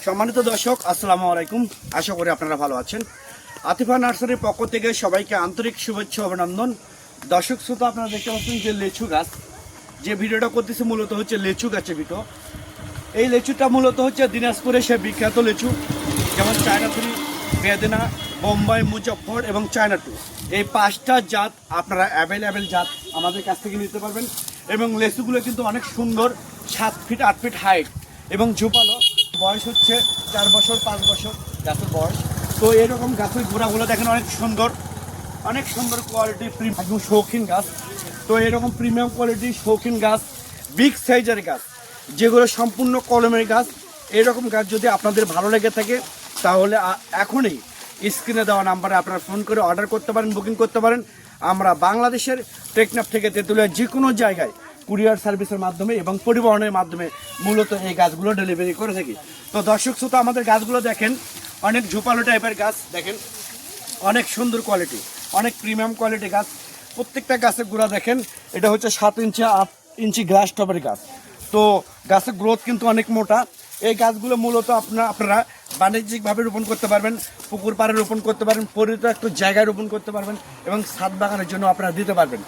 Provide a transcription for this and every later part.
সম্মানিত দর্শক, আসসালামু আলাইকুম। আশা করি আপনারা ভালো আছেন। আতিফা নার্সারির পক্ষ থেকে সবাইকে আন্তরিক শুভেচ্ছা অভিনন্দন। দর্শক শ্রোতা, আপনারা দেখতে পাচ্ছেন যে লেচু গাছ, যে ভিডিওটা করতেছে মূলত হচ্ছে লেচু গাছের ভিডিও। এই লেচুটা মূলত হচ্ছে দিনাজপুরের সে বিখ্যাত লেচু, যেমন চায়না 3, বেদেনা, বোম্বাই, মুজফ্ফর এবং চায়না 2। এই 5টা জাত আপনারা অ্যাভেলেবেল জাত আমাদের কাছ থেকে নিতে পারবেন। এবং লেচুগুলো কিন্তু অনেক সুন্দর, 7 ফিট 8 ফিট হাইট এবং ঝোপালো। বয়স হচ্ছে 4 বছর 5 বছর গাছের বয়স। তো এরকম গাছের গোড়াগুলো দেখেন অনেক সুন্দর, অনেক সুন্দর কোয়ালিটি, একদম শৌখিন গাছ। তো এরকম প্রিমিয়াম কোয়ালিটি শৌখিন গাছ, বিগ সাইজের গাছ, যেগুলো সম্পূর্ণ কলমের গাছ, এরকম গাছ যদি আপনাদের ভালো লেগে থাকে তাহলে এখনই স্ক্রিনে দেওয়া নাম্বারে আপনারা ফোন করে অর্ডার করতে পারেন, বুকিং করতে পারেন। আমরা বাংলাদেশের টেকনাফ থেকে তেঁতুলিয়া যে কোনো জায়গায় কুরিয়ার সার্ভিসের মাধ্যমে এবং পরিবহনের মাধ্যমে মূলত এই গাছগুলো ডেলিভারি করে থাকি। তো দর্শক শ্রোতা, আমাদের গাছগুলো দেখেন, অনেক ঝোপালো টাইপের গাছ, দেখেন অনেক সুন্দর কোয়ালিটি, অনেক প্রিমিয়াম কোয়ালিটি গাছ। প্রত্যেকটা গাছের গোড়া দেখেন, এটা হচ্ছে 7 ইঞ্চি 8 ইঞ্চি গ্লাস টবের গাছ। তো গাছের গ্রোথ কিন্তু অনেক মোটা। এই গাছগুলো মূলত আপনারা বাণিজ্যিকভাবে রোপণ করতে পারবেন, পুকুর পাড়ে রোপণ করতে পারবেন, পরিত্যক্ত জায়গায় রোপণ করতে পারবেন এবং ছাদ বাগানের জন্য আপনারা দিতে পারবেন।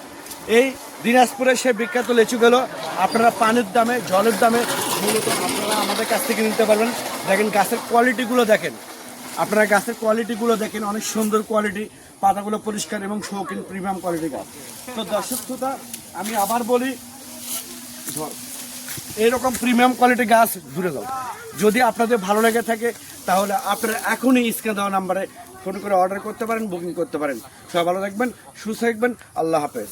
এই দিনাজপুরের সে বিখ্যাত লেচুগুলো আপনারা পানির দামে, জলের দামে মূলত আপনারা আমাদের কাছ থেকে নিতে পারবেন। দেখেন গাছের কোয়ালিটিগুলো দেখেন, আপনারা গাছের কোয়ালিটিগুলো দেখেন, অনেক সুন্দর কোয়ালিটি, পাতাগুলো পরিষ্কার এবং শৌখিন প্রিমিয়াম কোয়ালিটি গাছ। তো দর্শক শ্রোতা, আমি আবার বলি, এইরকম প্রিমিয়াম কোয়ালিটি গাছ দূরে যাও। যদি আপনাদের ভালো লেগে থাকে তাহলে আপনারা এখনই স্ক্রিনে দেওয়া নাম্বারে ফোন করে অর্ডার করতে পারেন, বুকিং করতে পারেন। সবাই ভালো থাকবেন, সুস্থ থাকবেন। আল্লাহ হাফেজ।